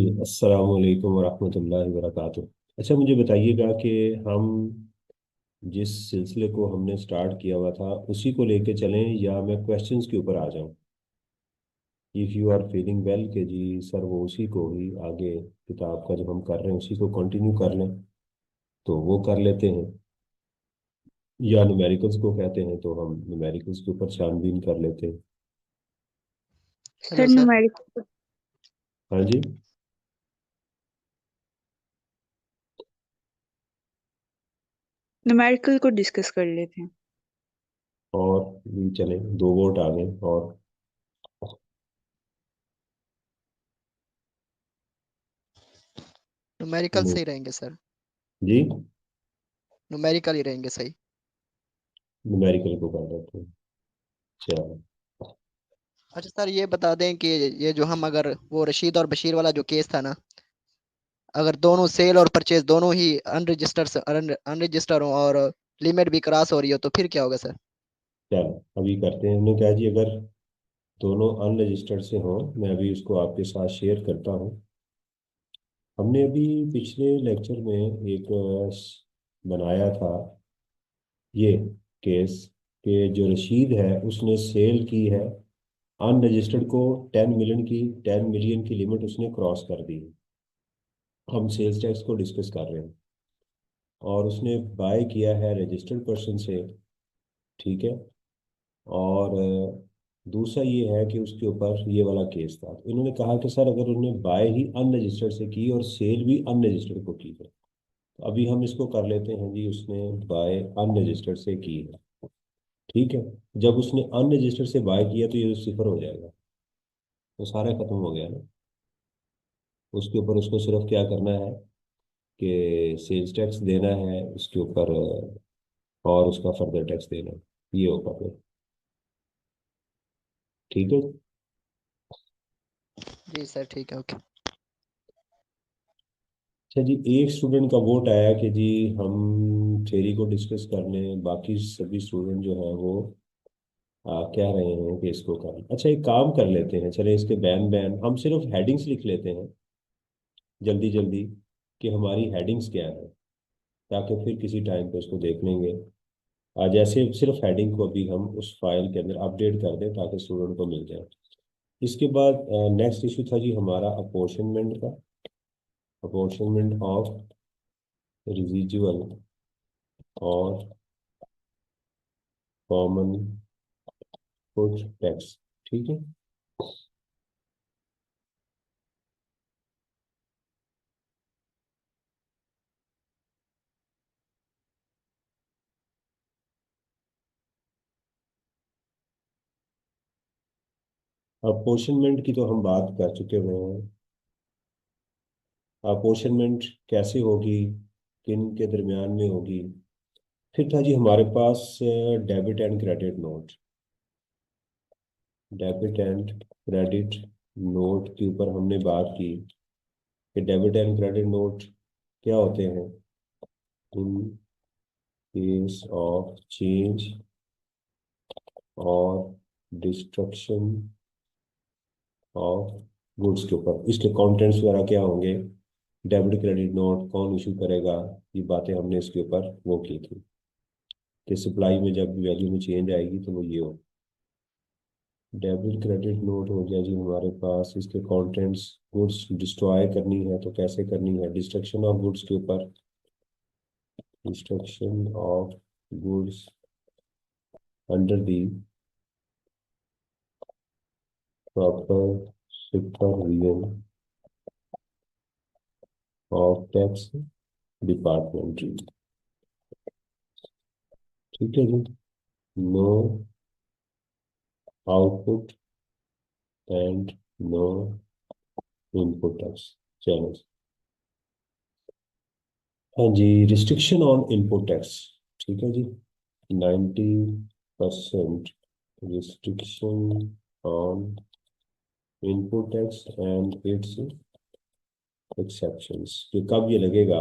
अस्सलाम वालेकुम वरहमतुल्लाहि वबरकातुह। अच्छा, मुझे बताइएगा कि हम जिस सिलसिले को हमने स्टार्ट किया हुआ था उसी को लेके चलें या मैं क्वेश्चंस के ऊपर आ जाऊं। If you are feeling well के जी सर, वो उसी को ही आगे किताब का जो हम कर रहे हैं उसी को कंटिन्यू कर लें तो वो कर लेते हैं, या न्यूमेरिकल्स को कहते हैं तो हम न्यूमेरिकल्स के ऊपर छानबीन कर लेते हैं। Sir hello sir. न्यूमेरिकल हाँ जी। न्यूमेरिकल को डिस्कस कर लेते हैं। और भी चलें, दो वोट आ गए। और न्यूमेरिकल सही रहेंगे सर। जी, न्यूमेरिकल ही रहेंगे सही। न्यूमेरिकल को कर लेते हैं। चलो। अच्छा सर, ये बता दें कि ये जो हम अगर वो रशीद और बशीर वाला जो केस था ना, अगर दोनों सेल और परचेज दोनों ही अनरजिस्टर हो और लिमिट भी क्रॉस हो रही हो तो फिर क्या होगा सर? चलो अभी करते हैं। हमने कहा जी अगर दोनों अनरजिस्टर्ड से हों, मैं अभी उसको आपके साथ शेयर करता हूँ। हमने अभी पिछले लेक्चर में एक बनाया था ये केस कि जो रशीद है उसने सेल की है अनरजिस्टर्ड को। 10 मिलियन की लिमिट उसने क्रॉस कर दी है। हम सेल्स टैक्स को डिस्कस कर रहे हैं और उसने बाय किया है रजिस्टर्ड पर्सन से। ठीक है। और दूसरा ये है कि उसके ऊपर ये वाला केस था, तो इन्होंने कहा कि सर अगर उन्होंने बाय ही अनरजिस्टर्ड से की और सेल भी अनरजिस्टर्ड को की है, तो अभी हम इसको कर लेते हैं जी उसने बाय अनरजिस्टर्ड से की है। ठीक है। जब उसने अनरजिस्टर्ड से बाय किया तो ये तो सिफर हो जाएगा, तो सारा खत्म हो गया ना। उसके ऊपर उसको सिर्फ क्या करना है कि सेल्स टैक्स देना है उसके ऊपर, और उसका फर्दर टैक्स देना है। ये होगा फिर। ठीक है। जी सर ठीक है, ओके। अच्छा जी, एक स्टूडेंट का वोट आया कि जी हम थ्योरी को डिस्कस कर लें, बाकी सभी स्टूडेंट जो है वो कह रहे हैं कि इसको कर लें। अच्छा, एक काम कर लेते हैं, चले इसके बैन बैन हम सिर्फ हेडिंग्स लिख लेते हैं जल्दी जल्दी कि हमारी हेडिंग्स क्या है, ताकि फिर किसी टाइम पे उसको देख लेंगे। जैसे सिर्फ हेडिंग को अभी हम उस फाइल के अंदर अपडेट कर दें ताकि स्टूडेंट को मिल जाए। इसके बाद नेक्स्ट इशू था जी हमारा अपोर्शनमेंट का। अपोर्शनमेंट ऑफ रिजिजुअल और कॉमन फुड टैक्स। ठीक है। अपोर्शनमेंट की तो हम बात कर चुके हुए हैं। अपोर्शनमेंट कैसे होगी, किन के दरमियान में होगी। फिर था जी हमारे पास debit and credit note. Debit and credit note के ऊपर हमने बात की कि डेबिट एंड क्रेडिट नोट क्या होते हैं। इन केस ऑफ चेंज और डिस्ट्रक्शन ऑफ गुड्स के ऊपर इसके कंटेंट्स वगैरह क्या होंगे, डेबिट क्रेडिट नोट कौन इशू करेगा, ये बातें हमने इसके ऊपर वो की थी कि सप्लाई में जब वैल्यू में चेंज आएगी तो वो ये हो। डेबिट क्रेडिट नोट हो गया जी हमारे पास। इसके कंटेंट्स, गुड्स डिस्ट्रॉय करनी है तो कैसे करनी है, डिस्ट्रक्शन ऑफ गुड्स के ऊपर। Destruction of goods under the proper supervision of tax department. ठीक है जी। No output and no input tax. चलो। हाँ जी, रिस्ट्रिक्शन ऑन इनपुट टैक्स। ठीक है जी। 90% restriction on input tax and it's exceptions. कि कब ये लगेगा,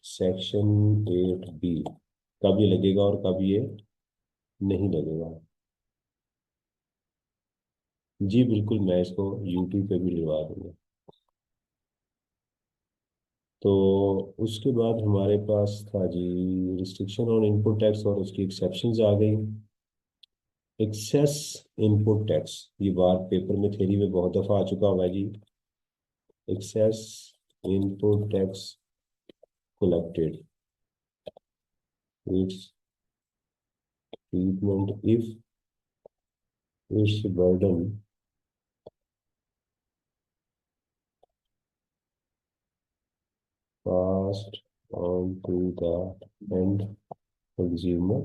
सेक्शन 8B, कब ये लगेगा और कब ये नहीं लगेगा। जी बिल्कुल, मैं इसको यूट्यूब पे भी लगा दूंगा। तो उसके बाद हमारे पास था जी रिस्ट्रिक्शन ऑन इनपुट टैक्स और उसकी एक्सेप्शंस आ गई। एक्सेस इनपुट टैक्स, ये बात पेपर में थ्योरी में बहुत दफ़ा आ चुका हुआ है जी। Excess input tax collected, its treatment if its burden passed on to the end consumer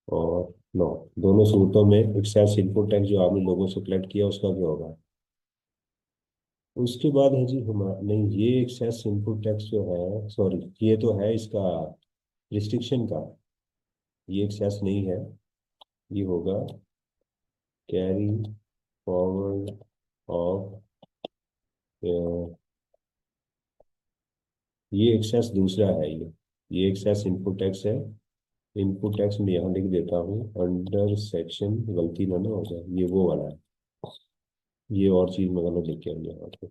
और नॉट। दोनों सूरतों में एक्सेस इनपुट टैक्स जो आपने लोगों से कलेक्ट किया उसका क्या होगा। उसके बाद है जी हमारा, नहीं ये एक्सेस इनपुट टैक्स जो है, सॉरी ये तो है इसका रिस्ट्रिक्शन का, ये एक्सेस नहीं है, ये होगा कैरी फॉरवर्ड ऑफ, ये एक्सेस दूसरा है, ये एक्सेस इनपुट टैक्स है। इनपुट टैक्स में यहाँ लिख देता हूँ अंडर सेक्शन, गलती ना हो जाए, ये वो वाला है, ये और चीज़ मैं गलत लिख के आऊँ यहाँ पे।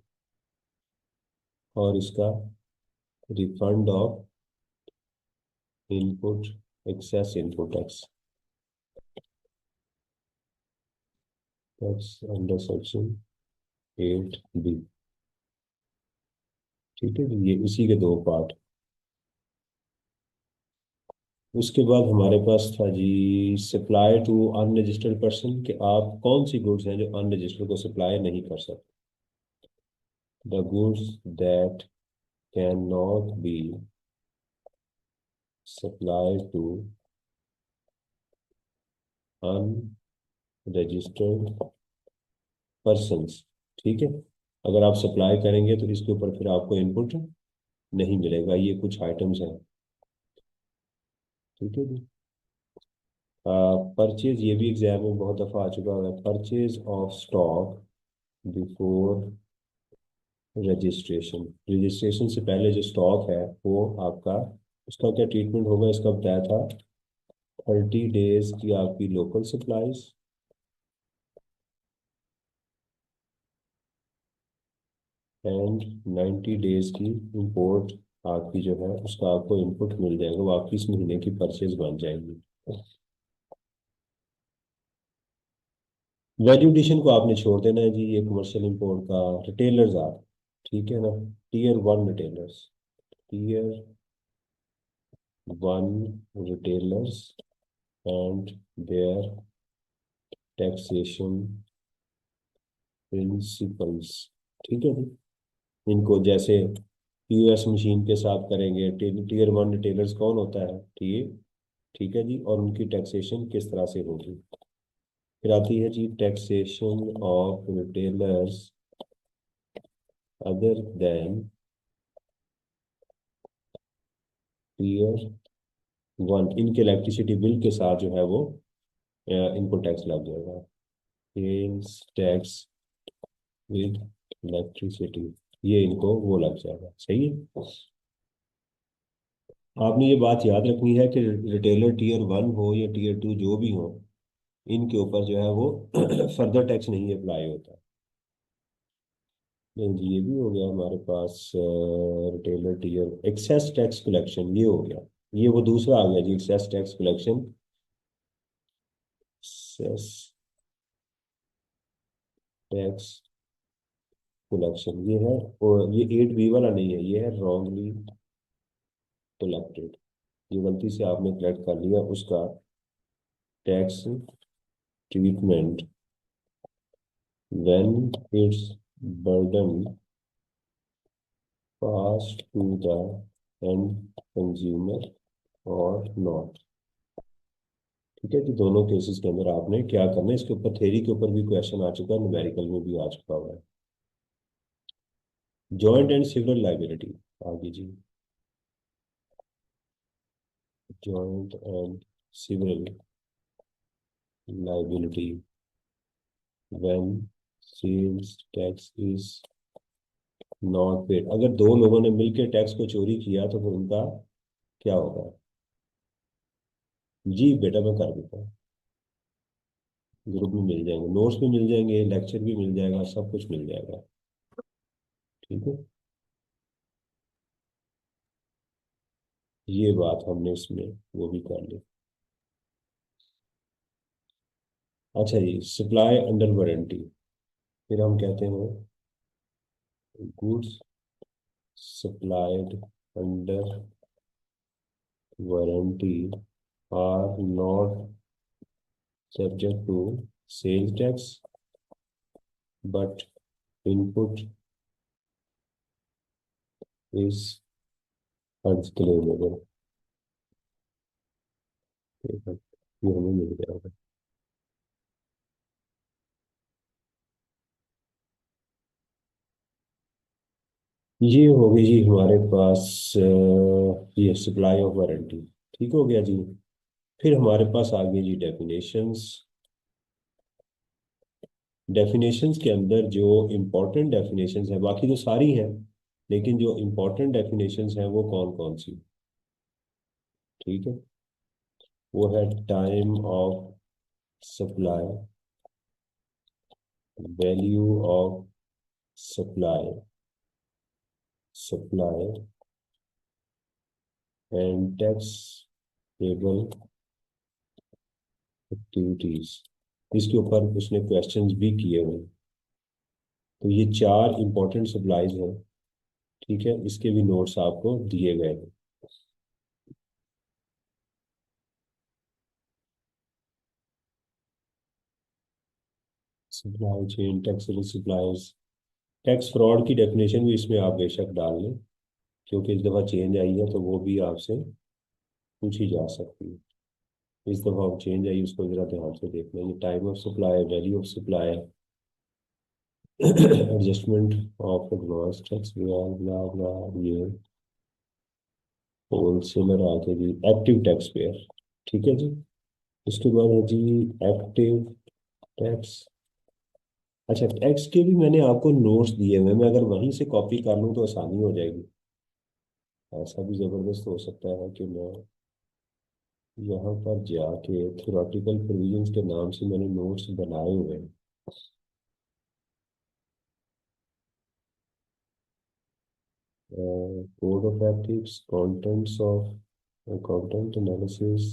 और इसका refund of input excess input tax tax under section 8B। ठीक है जी, ये इसी के दो पार्ट। उसके बाद हमारे पास था जी सप्लाई टू अनरजिस्टर्ड पर्सन, कि आप कौन सी गुड्स हैं जो अनरजिस्टर्ड को सप्लाई नहीं कर सकते। The goods that can not be supply to unregistered persons. ठीक है, अगर आप सप्लाई करेंगे तो इसके ऊपर फिर आपको इनपुट नहीं मिलेगा, ये कुछ आइटम्स हैं। ठीक है जी। परचेज, ये भी एग्जाम में बहुत दफ़ा आ चुका है, purchase of stock before registration. Registration से पहले जो स्टॉक है वो आपका, उसका क्या ट्रीटमेंट होगा, इसका बताया था 30 डेज की आपकी लोकल सप्लाईज एंड 90 डेज की इंपोर्ट आपकी जो है उसका आपको इनपुट मिल जाएगा, वो आपकी इस महीने की परचेज बन जाएगी। वैल्यू एडिशन को आपने छोड़ देना है जी, ये कमर्शियल इंपोर्ट का रिटेलर्स आप, ठीक है ना, tier 1 retailers, tier 1 retailers and their taxation principles. ठीक है जी, इनको जैसे पीओएस मशीन के साथ करेंगे, टीयर 1 रिटेलर्स कौन होता है, ठीक है जी, और उनकी टैक्सेशन किस तरह से होगी। फिर आती है जी taxation of retailers other than tier 1, इनके इलेक्ट्रिसिटी बिल के साथ जो है वो इनको टैक्स लग जाएगा, सेल्स टैक्स विद इलेक्ट्रिसिटी, ये इनको वो लग जाएगा। सही है, आपने ये बात याद रखनी है कि रिटेलर टीयर 1 हो या टीयर 2 जो भी हो, इनके ऊपर जो है वो फर्दर टैक्स नहीं अप्लाई होता। नहीं जी, ये भी हो गया हमारे पास retailer tier excess tax collection, ये हो गया, ये वो दूसरा आ गया जी excess tax collection. Excess tax collection ये है, और ये 8B वाला नहीं है, ये है रॉन्गली कलेक्टेड, ये गलती से आपने कलेक्ट कर लिया, उसका tax treatment when it's burden pass to the end consumer और नॉट। ठीक है कि दोनों केसेस के अंदर आपने क्या करना है, इसके ऊपर थ्योरी के ऊपर भी क्वेश्चन आ चुका है, न्यूमेरिकल में भी आ चुका हुआ है। जॉइंट एंड सिविल लाइबिलिटी, आगे जी, joint and civil liability when sales tax is not paid, अगर दो लोगों ने मिलकर टैक्स को चोरी किया तो फिर उनका क्या होगा। जी बेटा मैं कर देता हूँ, ग्रुप में मिल जाएंगे, नोट्स भी मिल जाएंगे, लेक्चर भी मिल जाएगा, सब कुछ मिल जाएगा। ठीक है, ये बात हमने इसमें वो भी कर ली। अच्छा जी, सप्लाई अंडर वारंटी, फिर हम कहते हैं goods supplied under warranty are not subject to sale tax but input is unclaimable. ये हमें मिल जाएगा। ये हो गई जी हमारे पास ये सप्लाई ऑफ वारंटी। ठीक हो गया जी। फिर हमारे पास आ गई जी डेफिनेशंस। डेफिनेशंस के अंदर जो इम्पोर्टेंट डेफिनेशंस है, बाकी तो सारी हैं, लेकिन जो इम्पोर्टेंट डेफिनेशंस हैं वो कौन कौन सी। ठीक है, वो है time of supply, value of supply, supply and tax payable activities. इसके ऊपर उसने क्वेश्चंस भी किए हुए हैं। तो ये चार इंपॉर्टेंट सप्लाईज हैं। ठीक है, इसके भी नोट्स आपको दिए गए हैं। Supply chain, taxable supplies, tax fraud की डेफिनेशन भी इसमें आप बेशक डाल लें, क्योंकि इस दफ़ा चेंज आई है तो वो भी आपसे पूछी जा सकती है। इस दफ़ा वो चेंज आई, उसको ज़रा ध्यान से देखना। ये time of supply, value of supply, adjustment of advance tax, blah blah blah, ये होलसेलर आके जी एक्टिव टैक्स पेयर। ठीक है जी। उसके बाद है जी एक्टिव टैक्स। अच्छा, टैक्स के भी मैंने आपको नोट्स दिए हुए हैं, मैं अगर वहीं से कॉपी कर लूँ तो आसानी हो जाएगी। ऐसा भी ज़बरदस्त हो सकता है कि मैं यहाँ पर जाके थ्योरेटिकल प्रोविजंस के नाम से मैंने नोट्स बनाए हुए हैं। Code of ethics, contents of content analysis.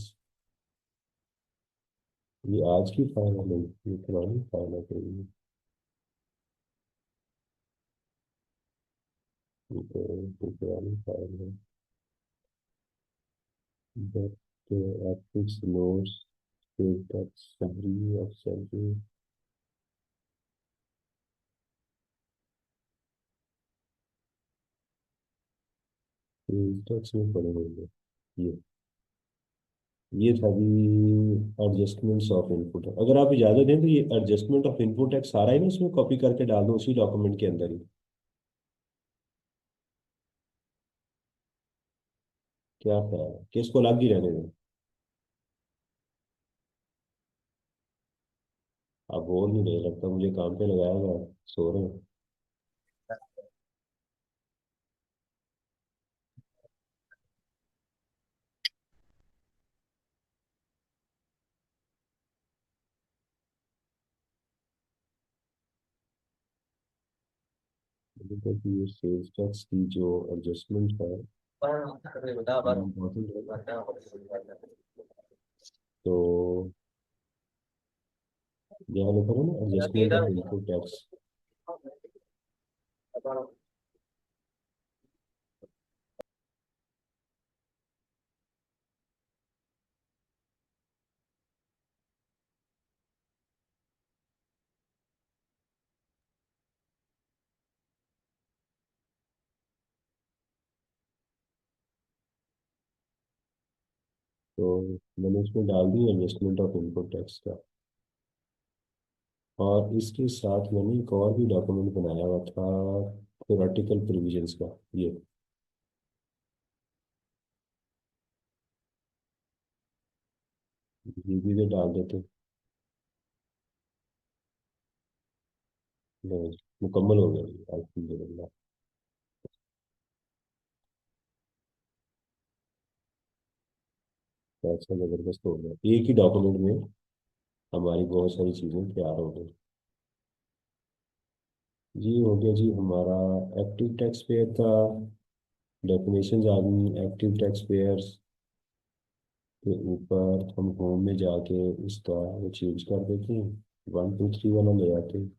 ये आज की फाइल है नहीं, ये पुरानी फाइल है कोई। ये पुरानी फाइल है। That ethics notes state that summary of salary tax में पड़े होंगे। ये था भी एडजस्टमेंट्स ऑफ इनपुट। अगर आप इजाजत दें तो ये एडजस्टमेंट ऑफ इनपुट टैक्स सारा ही ना इसमें कॉपी करके डाल दो उसी डॉक्यूमेंट के अंदर ही। क्या ख्याल है कि इसको अलग ही रहने दें? आप बोर नहीं रहे, लगता मुझे काम पे लगाया हुआ है, सो रहे हैं। मतलब कि ये सेल्स टैक्स की जो एडजस्टमेंट है इम्पोर्टेंट है। तो यहाँ लिखा है ना एडजस्टमेंट ऑफ इनपुट टैक्स। तो मैंने इसमें डाल दी एडजस्टमेंट ऑफ इनपुट टैक्स का। और इसके साथ मैंने एक और भी डॉक्यूमेंट बनाया हुआ था थ्योरेटिकल प्रोविजंस का। ये भी तो डाल देते। नहीं, मुकम्मल हो गया जी, अल्हम्दुलिल्लाह। तो अच्छा ज़बरदस्त हो गया, एक ही डॉक्यूमेंट में हमारी बहुत सारी चीज़ें तैयार हो गई। ये हो गया जी हमारा एक्टिव टैक्स पेयर का डेफिनेशंस आ गई एक्टिव टैक्स पेयर्स के ऊपर। हम होम में जाके इसका वो चेंज कर देते हैं, 1 2 3 वाला ले आते हैं,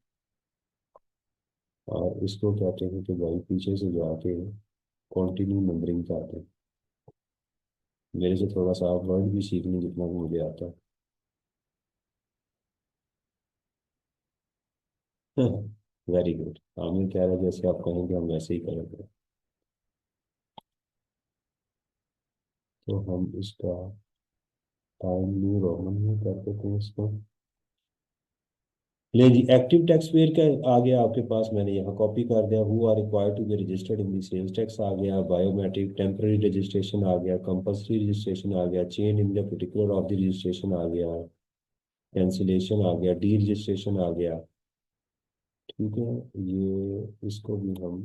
और इसको कहते हैं कि भाई पीछे से जाके कंटिन्यू नंबरिंग करते हैं। मेरे से थोड़ा सा आप वर्ड भी सीख लें जितना भी मुझे आता है। Very good. आमिर कह रहा है जैसे आप कहेंगे हम वैसे ही करेंगे। तो हम इसका टाइम न्यू रोमन में कर देते हैं इसको। ले जी, एक्टिव टैक्स पेयर का आ गया आपके पास, मैंने यहाँ कॉपी कर दिया। Who are required to be registered in the sales tax आ गया, बायोमेट्रिक टेम्पररी रजिस्ट्रेशन आ गया, कंपल्सरी रजिस्ट्रेशन आ गया, change in the particular of the registration आ गया, कैंसिलेशन आ गया, डी रजिस्ट्रेशन आ गया। ठीक है, ये इसको भी हम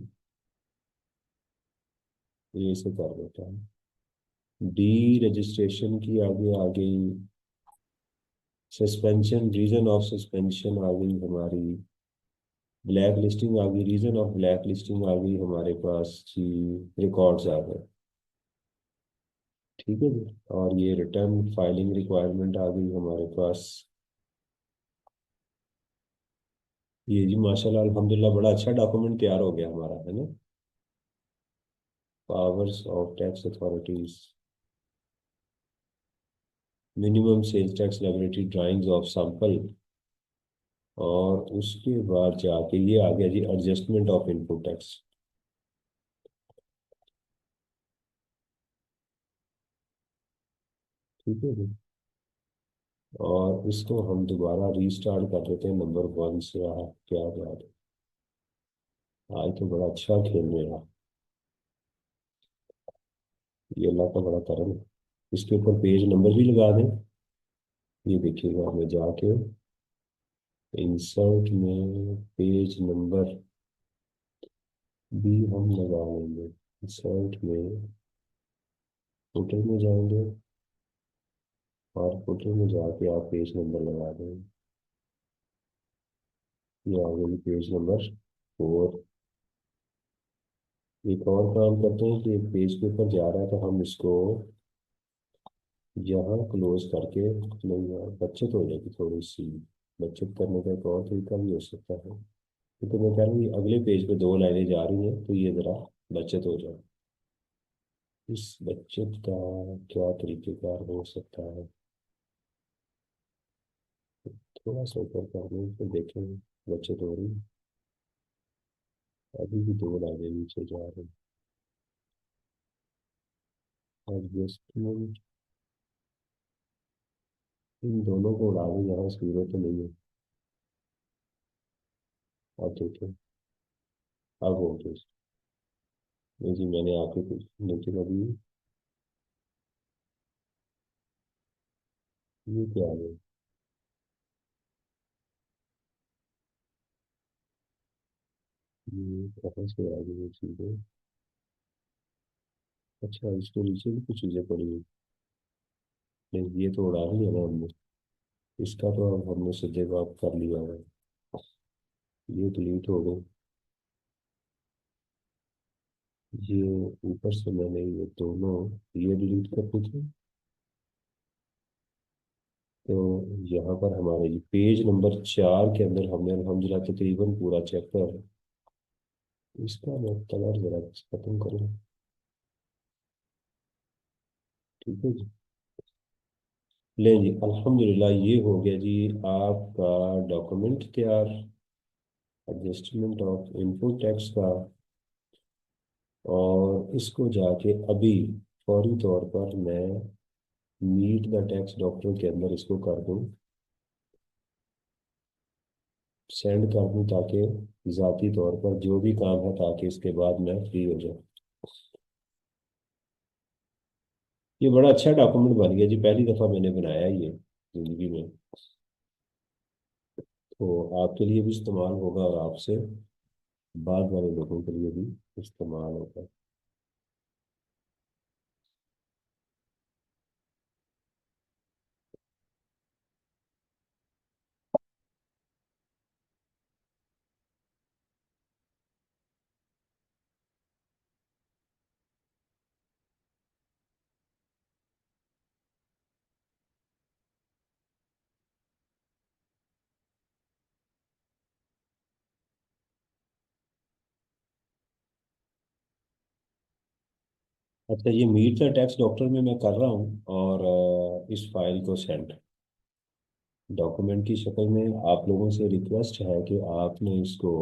ए से कर देते हैं। डी रजिस्ट्रेशन की आगे आ गई, सस्पेंशन, रीजन ऑफ सस्पेंशन आ गई हमारी, ब्लैक लिस्टिंग आ गई, रीजन ऑफ ब्लैक लिस्टिंग आ गई हमारे पास जी, रिकॉर्ड्स आ गए। ठीक है जी, और ये रिटर्न फाइलिंग रिक्वायरमेंट आ गई हमारे पास। ये जी माशाल्लाह अल्हम्दुलिल्लाह बड़ा अच्छा डॉक्यूमेंट तैयार हो गया हमारा, है ना। Powers of tax authorities, minimum sales tax liability drawings of sample, और उसके बाद जाके ये आ गया जी एडजस्टमेंट ऑफ इनपुट टैक्स। ठीक है जी, और इसको हम दोबारा रीस्टार्ट कर देते हैं नंबर 1 से। क्या बात है, आज तो बड़ा अच्छा खेल रहे हैं। ये अल्लाह का बड़ा करम है। इसके ऊपर पेज नंबर भी लगा दें। ये देखिएगा, मैं जाके इंसर्ट में पेज नंबर भी हम लगा लेंगे। इंसर्ट में फुटर में जाएंगे, और फुटर में जाके आप पेज नंबर लगा देंगे। ये आ गई पेज नंबर 4। एक और काम करते हैं कि एक पेज के ऊपर जा रहा है तो हम इसको यहाँ क्लोज करके, नहीं यार बचत हो जाएगी थोड़ी सी। बचत करने का एक और तरीका भी हो सकता है, तो मैं कह रहा हूँ ये अगले पेज पे 2 लाइनें जा रही हैं तो ये ज़रा बचत हो जाए। इस बचत का क्या तरीकेकार हो सकता है, थोड़ा सा ऊपर करने तो देखेंगे बचत हो रही है। अभी भी 2 लाइनें नीचे जा रही हैं। एडजस्टमेंट, इन दोनों को उड़ा दें, यहाँ जरूरत तो नहीं है। अब देखें, अब हो गया। नहीं जी, मैंने आपके कुछ, लेकिन अभी ये क्या है, ये कहाँ से आ गई ये चीज़ें। अच्छा, इसके नीचे भी कुछ चीज़ें पड़ी हैं। नहीं, ये तो उड़ा दी है ना हमने। इसका तो अब हमने सीधे बात कर लिया है, ये डिलीट हो गई। ये ऊपर से मैंने ये दोनों ये डिलीट कर दी थी। तो यहाँ पर हमारा ये पेज नंबर 4 के अंदर हमने अल्हम्दुलिल्लाह तकरीबन पूरा चैप्टर, इसका मैं कलर जरा खत्म करूँ। ठीक है जी, ले जी अल्हम्दुलिल्लाह ये हो गया जी आपका डॉक्यूमेंट तैयार, एडजस्टमेंट ऑफ इनपुट टैक्स का। और इसको जाके अभी फौरी तौर पर मैं मीट द टैक्स डॉक्टर के अंदर इसको कर दूँ, सेंड कर दूँ, ताकि ज़ाती तौर पर जो भी काम है ताकि इसके बाद मैं फ्री हो जाऊँ। ये बड़ा अच्छा डॉक्यूमेंट बन गया जी, पहली दफ़ा मैंने बनाया ये ज़िंदगी में। तो आपके लिए भी इस्तेमाल होगा, और आपसे बाद वाले लोगों के लिए भी इस्तेमाल होगा। अच्छा, ये मीट द टेक्स्ट डॉक्टर में मैं कर रहा हूँ, और इस फाइल को सेंड डॉक्यूमेंट की शक्ल में आप लोगों से रिक्वेस्ट है कि आपने इसको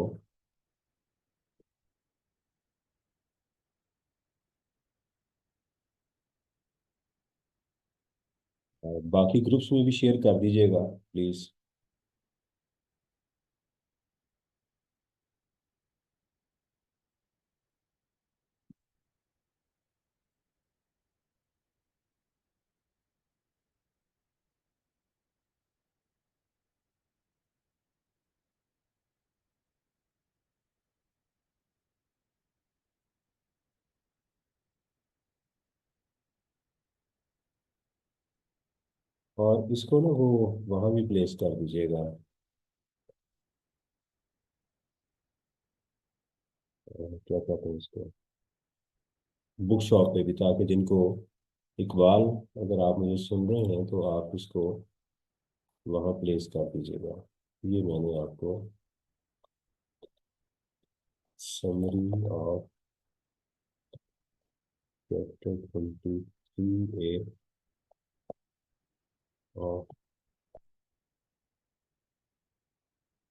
बाकी ग्रुप्स में भी शेयर कर दीजिएगा प्लीज़। और इसको ना वो वहाँ भी प्लेस कर दीजिएगा, क्या कहते हैं उसको, बुक शॉप पे भी, ताकि जिनको इकबाल, अगर आप मुझे सुन रहे हैं तो आप इसको वहाँ प्लेस कर दीजिएगा। ये मैंने आपको summary of chapter 23A of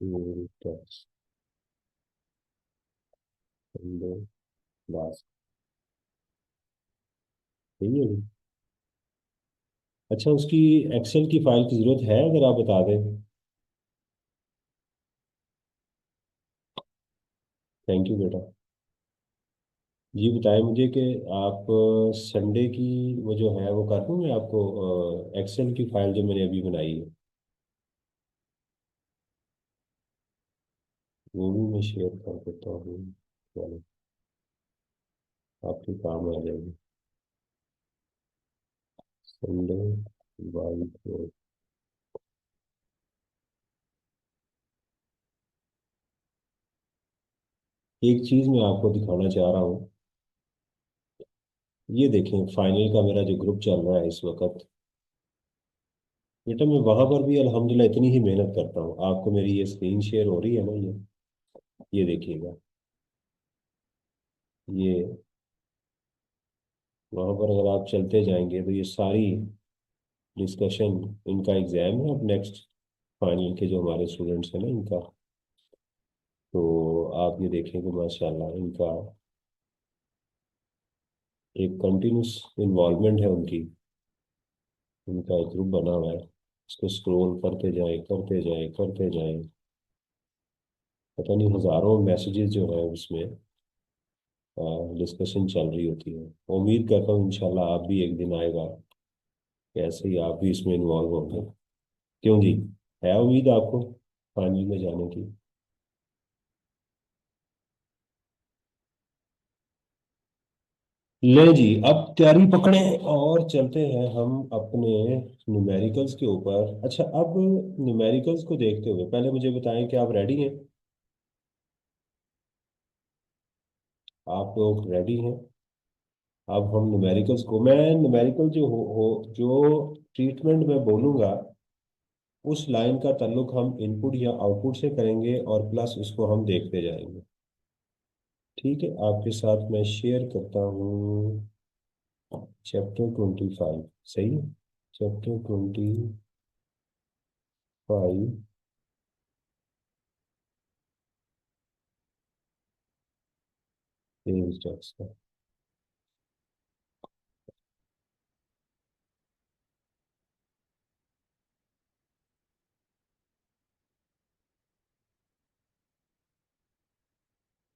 text class, सही है जी? अच्छा, उसकी एक्सेल की फाइल की ज़रूरत है, अगर आप बता दें। थैंक यू बेटा। जी बताएं मुझे कि आप संडे की वो जो है वो कर दूँ मैं आपको, एक्सेल की फाइल जो मैंने अभी बनाई है वो भी मैं शेयर कर देता हूँ। चलो, आपके काम आ जाएगी। Sunday by four. एक चीज़ मैं आपको दिखाना चाह रहा हूँ, ये देखें फाइनल का मेरा जो ग्रुप चल रहा है इस वक्त। बेटा मैं वहां पर भी अल्हम्दुलिल्लाह इतनी ही मेहनत करता हूँ। आपको मेरी ये स्क्रीन शेयर हो रही है ना, ये देखिएगा। ये वहां पर अगर आप चलते जाएंगे तो ये सारी डिस्कशन, इनका एग्जाम है अब नेक्स्ट, फाइनल के जो हमारे स्टूडेंट्स हैं ना इनका। तो आप ये देखेंगे माशाल्लाह इनका एक कंटिन्यूस इन्वॉल्वमेंट है उनकी, उनका एक ग्रुप बना हुआ है। इसको स्क्रॉल करते जाएं करते जाएं करते जाएं, पता नहीं हजारों मैसेजेस जो है उसमें डिस्कशन चल रही होती है। उम्मीद करता हूँ इंशाल्लाह आप भी एक दिन आएगा कि ऐसे ही आप भी इसमें इन्वॉल्व होंगे। क्यों जी, है उम्मीद आपको फाइनल में जाने की? ले जी, अब तैयारी पकड़े और चलते हैं हम अपने न्यूमेरिकल्स के ऊपर। अच्छा, अब न्यूमेरिकल्स को देखते हुए पहले मुझे बताएं कि आप रेडी हैं? आप लोग रेडी हैं? अब हम न्यूमेरिकल्स को, मैं न्यूमेरिकल जो जो ट्रीटमेंट मैं बोलूंगा उस लाइन का ताल्लुक हम इनपुट या आउटपुट से करेंगे, और प्लस उसको हम देखते जाएंगे। ठीक है, आपके साथ मैं शेयर करता हूँ चैप्टर 25। सही है, चैप्टर 25 सेल्स टैक्स का।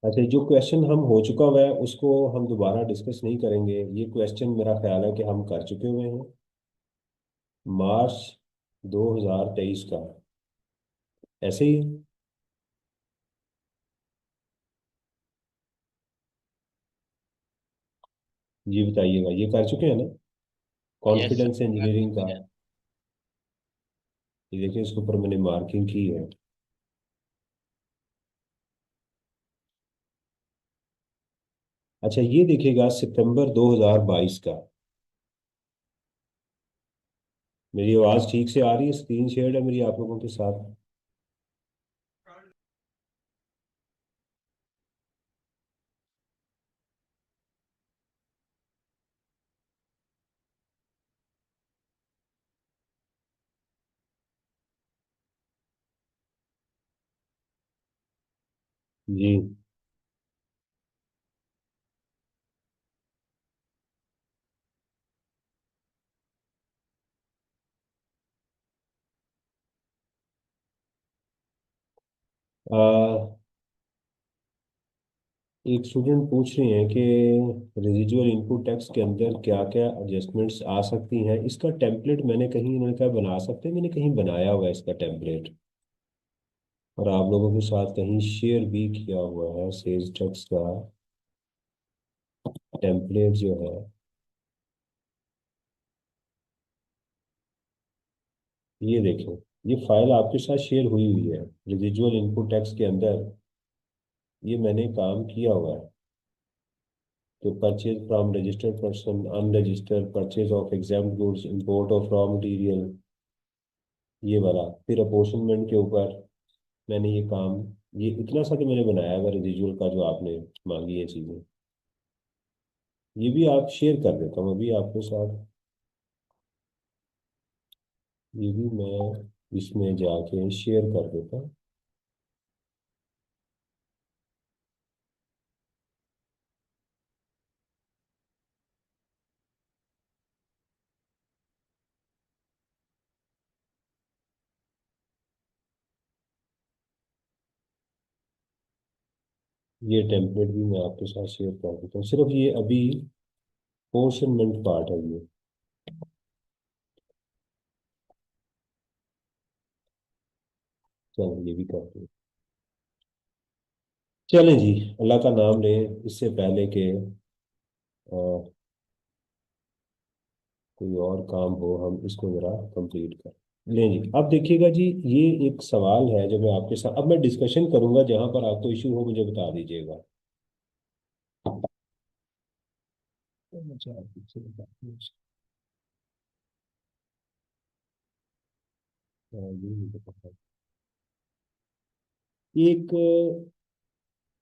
अच्छा, जो क्वेश्चन हम हो चुका हुआ है उसको हम दोबारा डिस्कस नहीं करेंगे। ये क्वेश्चन मेरा ख्याल है कि हम कर चुके हुए हैं, मार्च 2023 का, ऐसे ही। जी बताइएगा, ये कर चुके हैं ना, यस सर। कॉन्फिडेंस इंजीनियरिंग का। ये देखिए इसके ऊपर मैंने मार्किंग की है। अच्छा, ये देखिएगा सितंबर 2022 का। मेरी आवाज़ ठीक से आ रही है? स्क्रीन शेयर है मेरी आप लोगों के साथ? जी। आ, एक स्टूडेंट पूछ रही हैं कि रेजिजुअल इनपुट टैक्स के अंदर क्या क्या एडजस्टमेंट्स आ सकती हैं। इसका टेम्पलेट मैंने कहीं, इन्होंने कहा बना सकते हैं, मैंने कहीं बनाया हुआ है इसका टेम्पलेट, और आप लोगों के साथ कहीं शेयर भी किया हुआ है सेल्स टैक्स का टेम्पलेट जो है। ये देखें, ये फाइल आपके साथ शेयर हुई हुई है रेजिजुअल इनपुट टैक्स के अंदर। ये मैंने काम किया हुआ है कि purchase from registered person, unregistered, purchase of exempt goods, import of raw material, ये वाला। फिर अपोर्शनमेंट के ऊपर मैंने ये काम, ये इतना सा तो मैंने बनाया हुआ रेजिजुअल का जो आपने मांगी है चीज़ें। ये भी आप शेयर कर देता हूँ अभी आपके साथ। ये भी मैं इसमें जाके शेयर कर देता हूँ। ये टेम्पलेट भी मैं आपके साथ शेयर कर देता हूँ। सिर्फ ये अभी पोर्शनमेंट पार्ट है ये। चलो ये भी करते हैं। चलें जी, अल्लाह का नाम लें इससे पहले कि कोई और काम हो, हम इसको जरा कंप्लीट करें। लें जी, अब देखिएगा जी, ये एक सवाल है जो मैं आपके साथ, अब मैं डिस्कशन करूंगा, जहां पर आपको इशू हो मुझे बता दीजिएगा। अच्छा, आपसे बताते हैं। ये नहीं पता। एक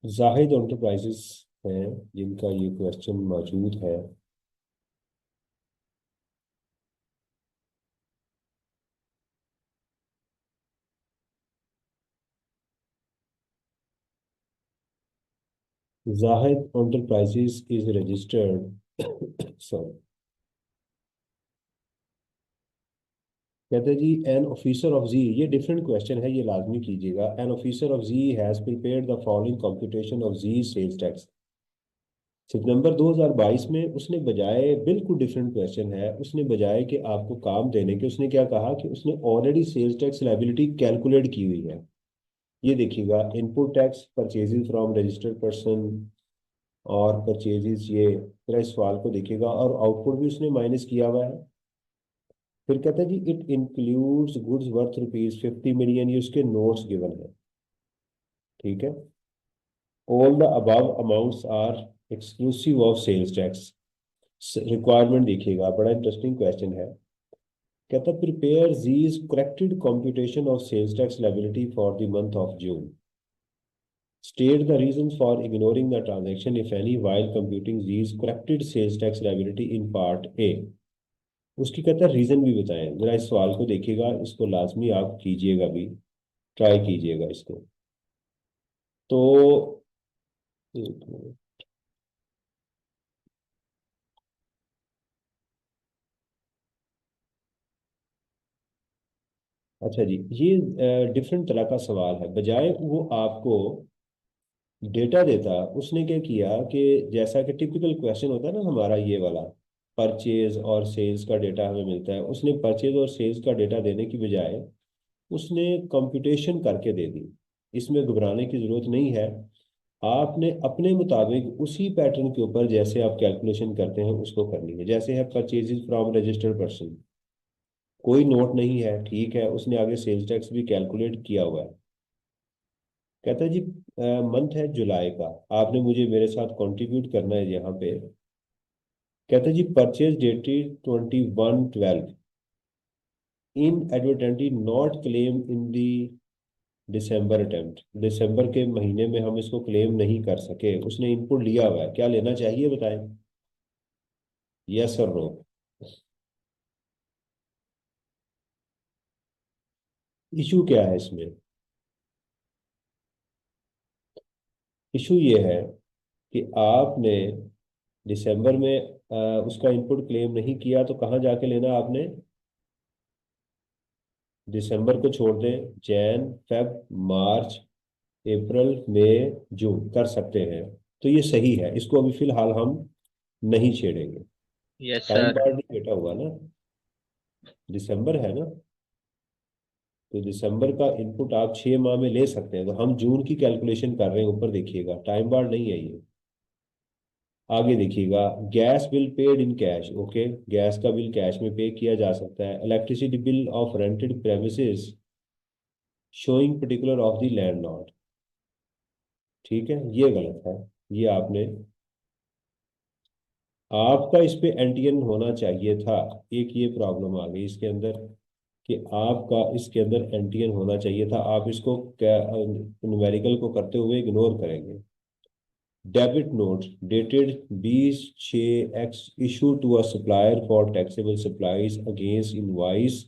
जाहिद एंटरप्राइजेस हैं जिनका ये क्वेश्चन मौजूद है। Zahid enterprises is registered sorry, कहते हैं जी एन ऑफिसर ऑफ जी, ये डिफरेंट क्वेश्चन है, ये लाजमी कीजिएगा। An officer of G has prepared the following computation of G sales tax. सितंबर 2022 में उसने बजाय, बिल्कुल डिफरेंट क्वेश्चन है, उसने बजाय कि आपको काम देने के, उसने क्या कहा कि उसने already sales tax liability calculate की हुई है। ये देखिएगा, input tax purchases from registered person और परचेजेस, ये पूरा इस सवाल को देखिएगा, और आउटपुट भी उसने माइनस किया हुआ है। फिर कहता है जी it includes goods worth ₹50 million, ये उसके नोट्स गिवन है। ठीक है, all the above amounts are exclusive of sales tax. Requirement देखिएगा, बड़ा इंटरेस्टिंग क्वेश्चन है। कहता prepare G's corrected computation of sales tax liability for the month of June, state the reasons for ignoring the transaction if any while computing these corrected sales tax liability in part A। उसकी कहता है reason भी बताएं। जरा इस सवाल को देखिएगा, इसको लाजमी आप कीजिएगा भी, ट्राई कीजिएगा इसको। तो एक मिनट। अच्छा जी, ये डिफरेंट तरह का सवाल है। बजाय वो आपको डेटा देता, उसने क्या किया कि जैसा कि टिपिकल क्वेश्चन होता है ना हमारा ये वाला, परचेज और सेल्स का डेटा हमें मिलता है, उसने परचेज और सेल्स का डेटा देने की बजाय उसने कंप्यूटेशन करके दे दी। इसमें घबराने की जरूरत नहीं है। आपने अपने मुताबिक उसी पैटर्न के ऊपर जैसे आप कैलकुलेशन करते हैं उसको करनी है। जैसे है परचेजेस फ्रॉम रजिस्टर्ड पर्सन, कोई नोट नहीं है, ठीक है, उसने आगे सेल्स टैक्स भी कैलकुलेट किया हुआ है। कहता है जी मंथ है जुलाई का, आपने मुझे मेरे साथ कंट्रीब्यूट करना है यहाँ पे। कहता है जी purchase dated 21/12, inadvertently not claim in the December attempt, दिसंबर के महीने में हम इसको क्लेम नहीं कर सके। उसने इनपुट लिया हुआ है, क्या लेना चाहिए बताएं, यस और नो। इशू क्या है इसमें? इशू ये है कि आपने दिसंबर में उसका इनपुट क्लेम नहीं किया, तो कहाँ जाके लेना आपने? दिसंबर को छोड़ दें, जैन, फेब, मार्च, अप्रैल, मई, जून कर सकते हैं। तो ये सही है, इसको अभी फिलहाल हम नहीं छेड़ेंगे। Yes time sir. बार नहीं बेटा हुआ ना, दिसंबर है ना, तो दिसंबर का इनपुट आप 6 माह में ले सकते हैं। तो हम जून की कैलकुलेशन कर रहे हैं, ऊपर देखिएगा टाइम बार नहीं है ये। आगे देखिएगा, gas bill paid in cash, okay, gas का बिल कैश में पे किया जा सकता है। Electricity bill of rented premises showing particular of the landlord, ठीक है, ये गलत है। ये आपने, आपका इस पे एंटीएन होना चाहिए था। एक ये प्रॉब्लम आ गई इसके अंदर कि आपका इसके अंदर एंटीएन होना चाहिए था, आप इसको न्यूमेरिकल को करते हुए इग्नोर करेंगे। Debit note dated 20/6 issue to a supplier for taxable supplies against invoice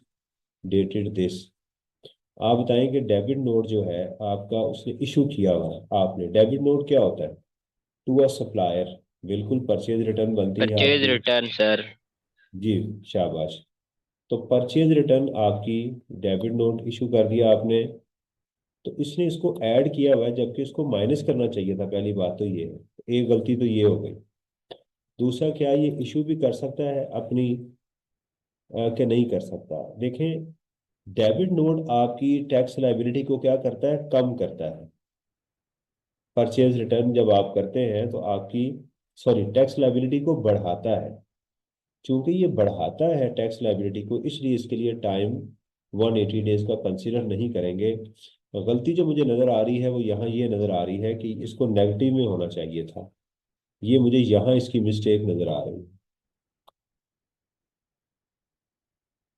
dated this. आप बताएं कि डेबिट नोट जो है आपका उसने इशू किया हुआ है, आपने, डेबिट नोट क्या होता है? टू अ सप्लायर, बिल्कुल परचेज रिटर्न बनती है परचेज आपकी। Return sir. जी, शाबाश। तो परचेज रिटर्न आपकी, डेबिट नोट इशू कर दिया आपने, तो इसने इसको ऐड किया हुआ है जबकि इसको माइनस करना चाहिए था। पहली बात तो ये है, एक गलती तो ये हो गई। दूसरा, क्या ये इशू भी कर सकता है अपनी कि नहीं कर सकता? देखें, डेबिट नोट आपकी टैक्स लाइबिलिटी को क्या करता है? कम करता है। परचेज रिटर्न जब आप करते हैं तो आपकी, सॉरी, टैक्स लाइबिलिटी को बढ़ाता है। चूंकि ये बढ़ाता है टैक्स लाइबिलिटी को, इसलिए इसके लिए टाइम 180 डेज का कंसीडर नहीं करेंगे। गलती जो मुझे नज़र आ रही है वो यहाँ ये नज़र आ रही है कि इसको नेगेटिव में होना चाहिए था। ये मुझे यहाँ इसकी मिस्टेक नज़र आ रही है।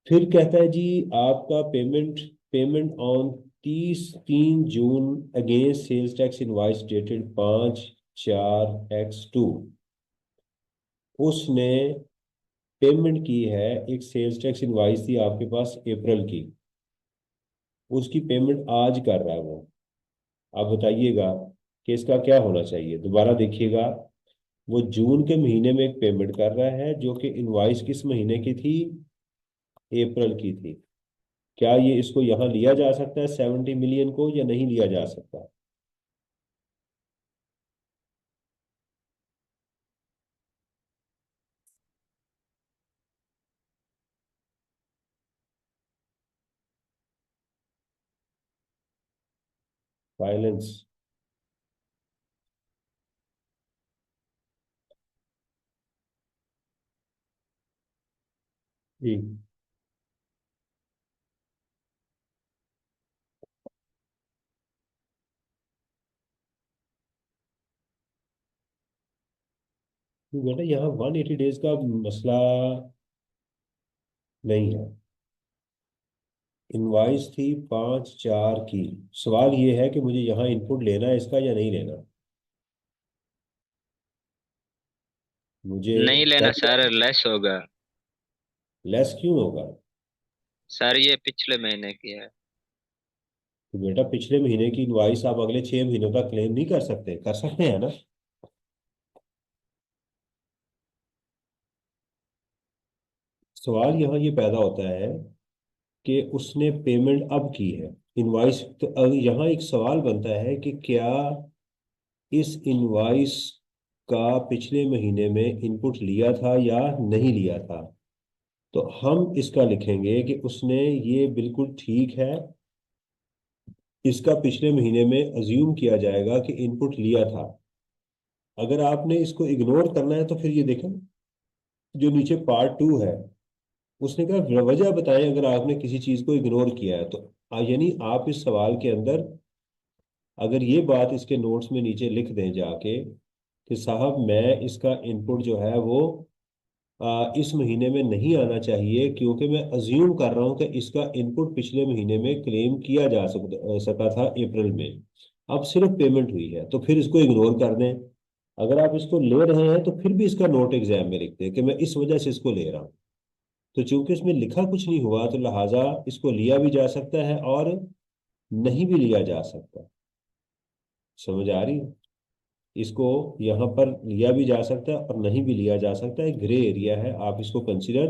फिर कहता है जी, आपका payment payment on 30/3 June against sales tax invoice dated 5/4/2। उसने पेमेंट की है, एक सेल्स टैक्स इनवाइस थी आपके पास अप्रैल की, उसकी पेमेंट आज कर रहा है वो। आप बताइएगा कि इसका क्या होना चाहिए? दोबारा देखिएगा, वो जून के महीने में एक पेमेंट कर रहा है जो कि इनवाइस किस महीने की थी? अप्रैल की थी। क्या ये इसको यहाँ लिया जा सकता है 70 मिलियन को, या नहीं लिया जा सकता? फाइलेंस। जी, तो बेटा यहाँ 180 डेज का मसला नहीं है। इनवाइस थी 5/4 की। सवाल ये है कि मुझे यहाँ इनपुट लेना है इसका या नहीं लेना? मुझे नहीं लेना तब, सर, लेस होगा। लेस क्यों होगा? सर ये पिछले महीने की है। तो बेटा पिछले महीने की इनवाइस आप अगले 6 महीनों का क्लेम नहीं कर सकते? कर सकते हैं ना? सवाल यहाँ ये पैदा होता है कि उसने पेमेंट अब की है इनवाइस, तो अब यहाँ एक सवाल बनता है कि क्या इस इनवाइस का पिछले महीने में इनपुट लिया था या नहीं लिया था? तो हम इसका लिखेंगे कि उसने, ये बिल्कुल ठीक है, इसका पिछले महीने में अज्यूम किया जाएगा कि इनपुट लिया था। अगर आपने इसको इग्नोर करना है तो फिर ये देखें, जो नीचे पार्ट 2 है, उसने कहा वजह बताएं अगर आपने किसी चीज को इग्नोर किया है तो। यानी आप इस सवाल के अंदर अगर ये बात इसके नोट्स में नीचे लिख दें जाके कि साहब मैं इसका इनपुट जो है वो इस महीने में नहीं आना चाहिए क्योंकि मैं अज्यूम कर रहा हूं कि इसका इनपुट पिछले महीने में क्लेम किया जा सका था अप्रैल में, अब सिर्फ पेमेंट हुई है, तो फिर इसको इग्नोर कर दें। अगर आप इसको ले रहे हैं तो फिर भी इसका नोट एग्जाम में लिख दें कि मैं इस वजह से इसको ले रहा हूँ। तो चूंकि इसमें लिखा कुछ नहीं हुआ तो लिहाजा इसको लिया भी जा सकता है और नहीं भी लिया जा सकता। समझ आ रही है? इसको यहाँ पर लिया भी जा सकता है और नहीं भी लिया जा सकता है, ग्रे एरिया है, आप इसको कंसिडर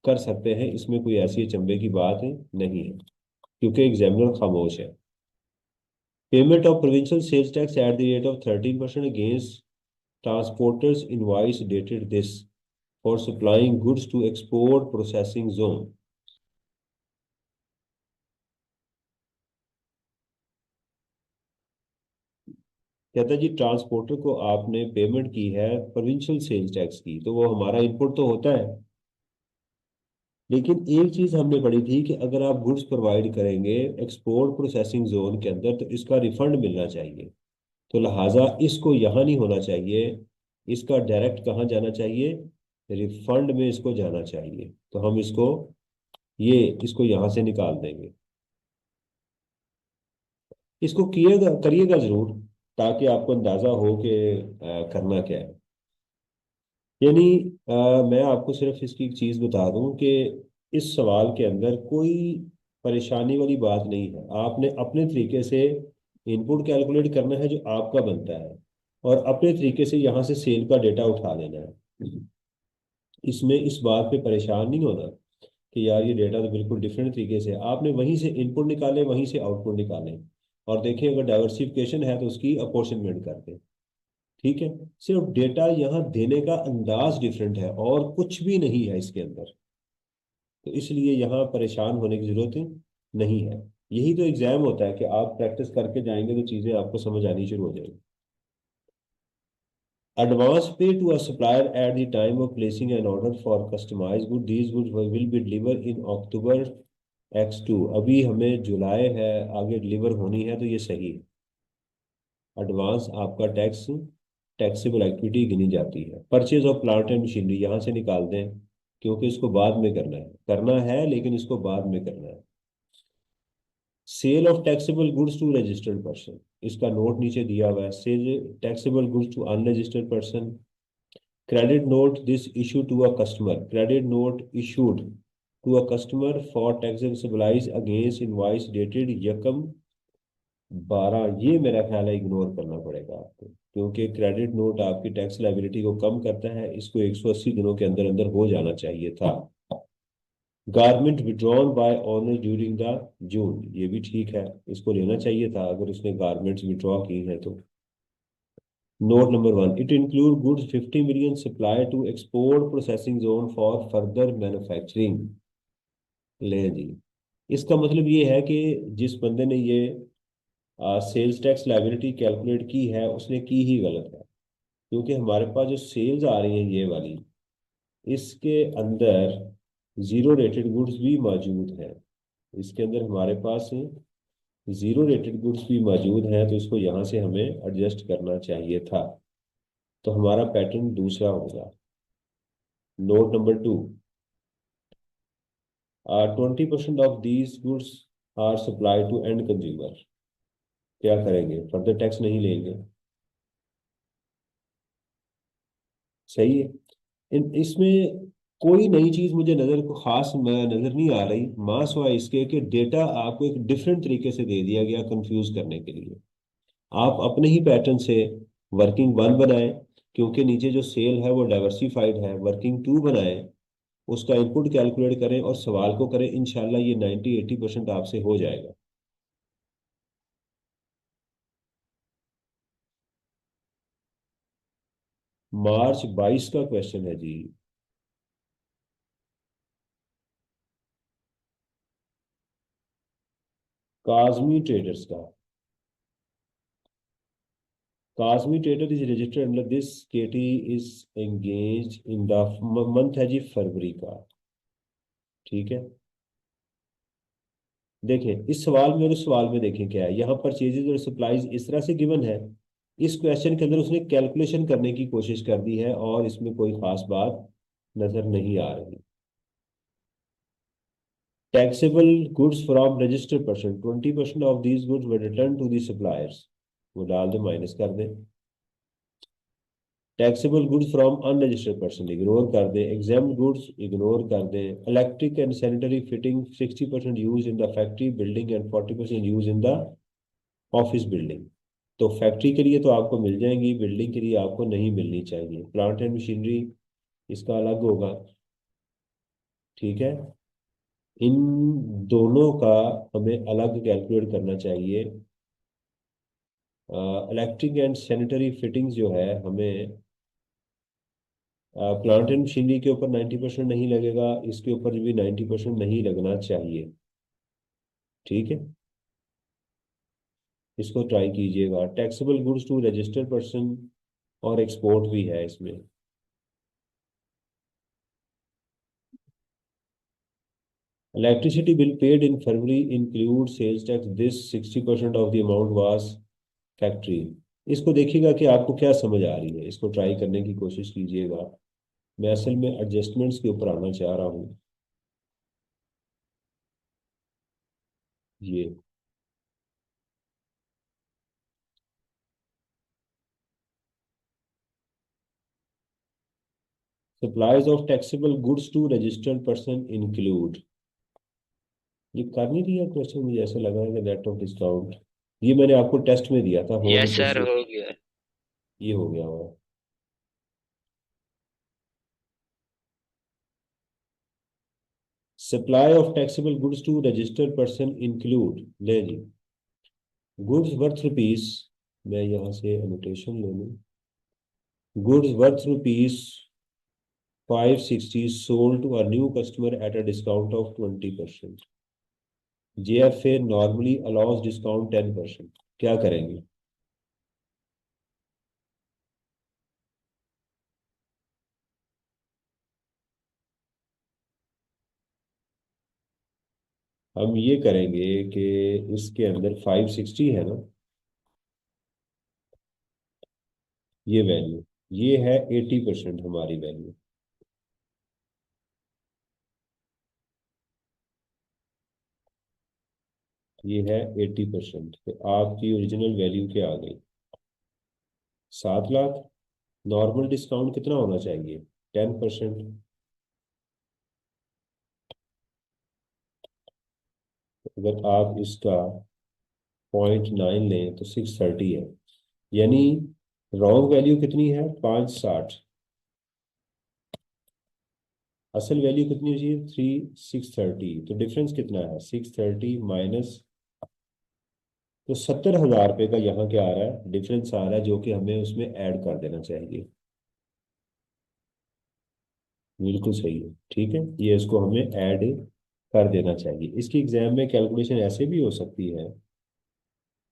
कर सकते हैं, इसमें कोई ऐसी अचंभे की बात नहीं है क्योंकि एग्जामिनर खामोश है। Payment of provincial sales tax at the rate of 13% against transporters invoice dated this for supplying goods to export processing zone. कहता है जी ट्रांसपोर्टर को आपने पेमेंट की है प्रोविंशियल सेल्स टैक्स की, तो वो हमारा इनपुट तो होता है, लेकिन एक चीज हमने पढ़ी थी कि अगर आप गुड्स प्रोवाइड करेंगे एक्सपोर्ट प्रोसेसिंग जोन के अंदर तो इसका रिफंड मिलना चाहिए, तो लिहाजा इसको यहाँ नहीं होना चाहिए, इसका डायरेक्ट कहाँ जाना चाहिए, रिफंड में इसको जाना चाहिए। तो हम इसको यहाँ से निकाल देंगे। इसको करिएगा जरूर ताकि आपको अंदाजा हो कि करना क्या है। यानी मैं आपको सिर्फ इसकी एक चीज बता दूं कि इस सवाल के अंदर कोई परेशानी वाली बात नहीं है, आपने अपने तरीके से इनपुट कैलकुलेट करना है जो आपका बनता है और अपने तरीके से यहाँ से सेल का डेटा उठा लेना है। इसमें इस बात पे परेशान नहीं होना कि यार ये डेटा तो बिल्कुल डिफरेंट तरीके से, आपने वहीं से इनपुट निकाले वहीं से आउटपुट निकाले और देखें अगर डाइवर्सिफिकेशन है तो उसकी अपॉर्शनमेंट करते हैं। ठीक है, सिर्फ डेटा यहाँ देने का अंदाज डिफरेंट है और कुछ भी नहीं है इसके अंदर, तो इसलिए यहाँ परेशान होने की जरूरत नहीं है। यही तो एग्जाम होता है कि आप प्रैक्टिस करके जाएंगे तो चीजें आपको समझ आनी शुरू हो जाएंगी। Advance pay to a supplier at the time of placing an order for customized good. These goods will be delivered in October X2। अभी हमें जुलाई है, आगे डिलीवर होनी है, तो ये सही है। एडवांस आपका टैक्सेबल एक्टिविटी गिनी जाती है। Purchase of plant and machinery यहाँ से निकाल दें क्योंकि इसको बाद में करना है लेकिन इसको बाद में करना है। Sale of taxable goods to registered person, इसका नोट नीचे दिया हुआ है। Sale taxable goods to unregistered person. Credit note this issue to a customer, credit note issued to a customer for taxable supplies against invoice dated यकम 12। ये मेरा ख्याल है इग्नोर करना पड़ेगा आपको क्योंकि क्रेडिट नोट आपकी टैक्स लाइबिलिटी को कम करता है, इसको 180 दिनों के अंदर अंदर हो जाना चाहिए था। Garment withdrawn bye honour during the June, ये भी ठीक है, इसको लेना चाहिए था अगर उसने गारमेंट्स विड्रॉ की है तो। Note number 1, it include goods 50 million supply to export processing zone for further manufacturing. ले जी, इसका मतलब ये है कि जिस बंदे ने ये सेल्स टैक्स लाइबिलिटी कैलकुलेट की है उसने की ही गलत है, क्योंकि हमारे पास जो सेल्स आ रही हैं ये वाली, इसके अंदर जीरो रेटेड गुड्स भी मौजूद हैं, इसके अंदर हमारे पास जीरो रेटेड गुड्स भी मौजूद हैं, तो इसको यहाँ से हमें एडजस्ट करना चाहिए था, तो हमारा पैटर्न दूसरा होगा। Note number 2, 20% of these goods are supply to end consumer. क्या करेंगे, फर्दर टैक्स नहीं लेंगे, सही है। इसमें कोई नई चीज मुझे नजर को खास नजर नहीं आ रही, मां सिवाय इसके कि डेटा आपको एक डिफरेंट तरीके से दे दिया गया कंफ्यूज करने के लिए। आप अपने ही पैटर्न से वर्किंग 1 बनाएं, क्योंकि नीचे जो सेल है वो डाइवर्सिफाइड है, वर्किंग 2 बनाएं, उसका इनपुट कैलकुलेट करें और सवाल को करें, इंशाल्लाह ये 90-80% आपसे हो जाएगा। मार्च 22 का क्वेश्चन है जी। काजमी ट्रेडर्स का, Kazmi trader is registered under this KT is engage in the month है जी फरवरी का। ठीक है, देखें इस सवाल में और उस सवाल में देखें क्या है, यहाँ परचेजेज और सप्लाईज इस तरह से गिवन है, इस क्वेश्चन के अंदर उसने कैलकुलेशन करने की कोशिश कर दी है और इसमें कोई खास बात नजर नहीं आ रही। Taxable goods from registered person, 20% of these goods were return to the suppliers, वो डाल दे, माइनस कर दे। Taxable goods from unregistered person ignore कर दे, एग्जाम्ड गुड्स इग्नोर कर दे। Electric and sanitary fitting 60% use in the factory building and 40% use in the office building. तो फैक्ट्री के लिए तो आपको मिल जाएंगी, बिल्डिंग के लिए आपको नहीं मिलनी चाहिए। प्लांट एंड मशीनरी इसका अलग होगा। ठीक है, इन दोनों का हमें अलग कैलकुलेट करना चाहिए। इलेक्ट्रिक एंड सैनिटरी फिटिंग्स जो है हमें प्लांट एंड मशीनरी के ऊपर 90% नहीं लगेगा, इसके ऊपर भी 90% नहीं लगना चाहिए। ठीक है, इसको ट्राई कीजिएगा। Taxable goods to registered person और एक्सपोर्ट भी है इसमें। Electricity bill paid in February include sales tax, this 60% of the amount was factory. इसको देखिएगा कि आपको क्या समझ आ रही है, इसको ट्राई करने की कोशिश कीजिएगा। मैं असल में एडजस्टमेंट्स के ऊपर आना चाह रहा हूँ। ये supplies of taxable goods to registered person include, ये कर नहीं दिया क्वेश्चन, मुझे ऐसा लगा है कि नेट ऑफ डिस्काउंट, ये मैंने आपको टेस्ट में दिया था होम यस सर, प्रोसेस। हो गया। ये हो गया हुआ। Supply of taxable goods to registered person include, ले जी, गुड्स वर्थ रुपीस, मैं यहाँ से एनोटेशन ले लूँ। Goods worth rupees 560 sold to a new customer at a discount of 20%. JFA normally allows discount 10%. क्या करेंगे? हम ये करेंगे कि इसके अंदर 560 है ना, ये वैल्यू, ये है 80% हमारी वैल्यू। ये है 80%, तो आपकी ओरिजिनल वैल्यू क्या आ गई? 7 लाख। नॉर्मल डिस्काउंट कितना होना चाहिए? 10%। अगर आप इसका 0.9 लें तो 630 है, यानी रॉन्ग वैल्यू कितनी है? 560। असल वैल्यू कितनी होती है? 630। तो डिफरेंस कितना है? 630 माइनस, तो 70,000 रुपये का यहाँ क्या आ रहा है? डिफरेंस आ रहा है, जो कि हमें उसमें ऐड कर देना चाहिए। बिल्कुल सही है, ठीक है, ये इसको हमें ऐड कर देना चाहिए। इसकी एग्जाम में कैलकुलेशन ऐसे भी हो सकती है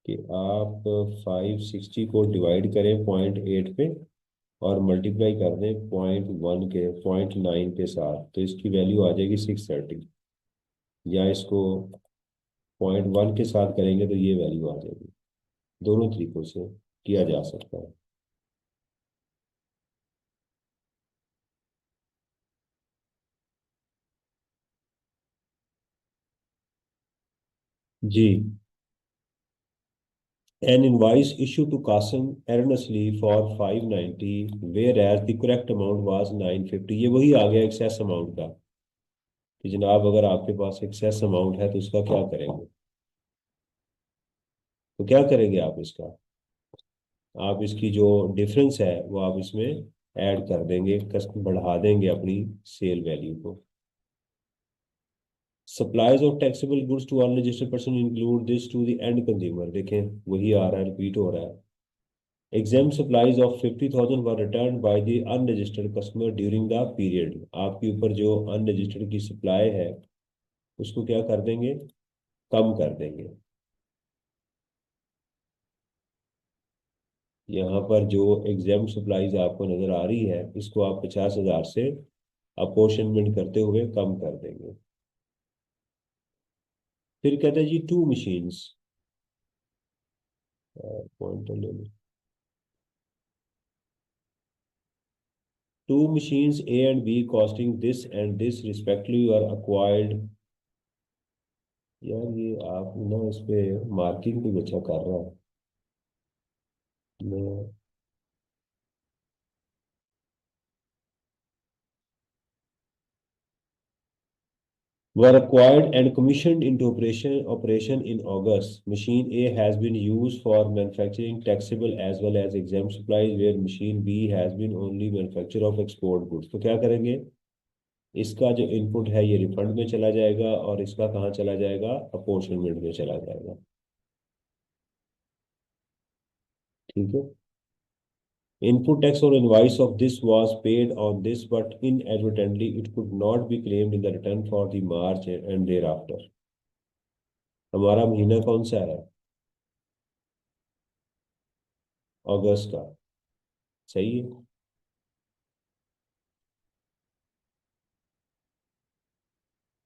कि आप 560 को डिवाइड करें 0.8 पे और मल्टीप्लाई कर दें 0.9 के साथ, तो इसकी वैल्यू आ जाएगी 630। या इसको 0.1 के साथ करेंगे तो ये वैल्यू आ जाएगी। दोनों तरीकों से किया जा सकता है। जी, an invoice issued to Qasim erroneously for 590 whereas the correct amount was 950। ये वही आ गया एक्सेस अमाउंट का कि जनाब अगर आपके पास एक्सेस अमाउंट है तो उसका क्या करेंगे? तो क्या करेंगे आप इसका? आप इसकी जो डिफरेंस है वो आप इसमें ऐड कर देंगे, बढ़ा देंगे अपनी सेल वैल्यू को। Supplies of taxable goods to unregistered person include this to the end consumer, देखें वही आ रहा है, रिपीट हो रहा है। Exempt supplies of 50,000 were returned by the unregistered customer during the period। आपके ऊपर जो अनरजिस्टर्ड की सप्लाई है उसको क्या कर देंगे? कम कर देंगे। यहाँ पर जो एग्जाम सप्लाईज आपको नजर आ रही है इसको आप 50,000 से अपोर्शनमेंट करते हुए कम कर देंगे। फिर कहते हैं जी टू मशीन्स, पॉइंटर ले लो। Two machines A and B costing this and this respectively are acquired। यार ये आप ना इस पे मार्किंग भी अच्छा कर रहा है। मैं were acquired and commissioned into operation in August. Machine A has been used for manufacturing taxable as well as exempt supplies, where machine B has been only manufacture of export goods. तो क्या करेंगे, इसका जो input है ये refund में चला जाएगा और इसका कहाँ चला जाएगा, अपॉर्चनमेंट में चला जाएगा। ठीक है। Input tax or invoice of this was paid on this, but inadvertently it could not be claimed in the return for the March and thereafter. हमारा महीना कौन सा है, अगस्त का, सही है।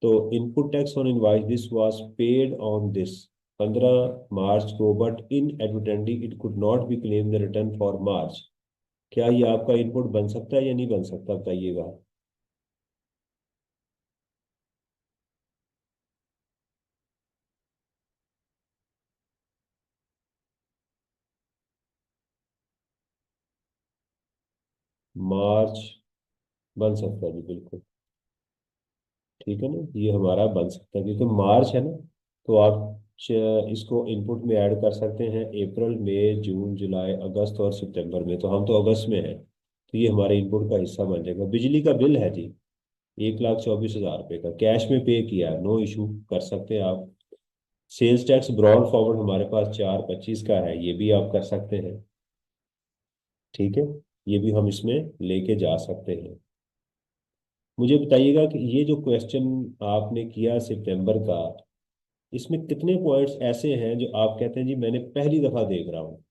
तो input tax on invoice this was paid on this 15 मार्च को, but inadvertently it could not be claim the return for March. क्या ये आपका इनपुट बन सकता है या नहीं बन सकता, बताइएगा। मार्च बन सकता है जी, बिल्कुल ठीक है ना, ये हमारा बन सकता है क्योंकि मार्च है ना। तो आप इसको इनपुट में ऐड कर सकते हैं अप्रैल मई जून जुलाई अगस्त और सितंबर में, तो हम तो अगस्त में हैं, तो ये हमारे इनपुट का हिस्सा बन जाएगा। बिजली का बिल है जी 1,24,000 रुपये का, कैश में पे किया है, नो इशू, कर सकते हैं आप। सेल्स टैक्स ब्रॉड फॉरवर्ड हमारे पास 4/25 का है, ये भी आप कर सकते हैं। ठीक है, ये भी हम इसमें लेके जा सकते हैं। मुझे बताइएगा कि ये जो क्वेश्चन आपने किया सितंबर का, इसमें कितने पॉइंट्स ऐसे हैं जो आप कहते हैं जी मैंने पहली दफा देख रहा हूँ।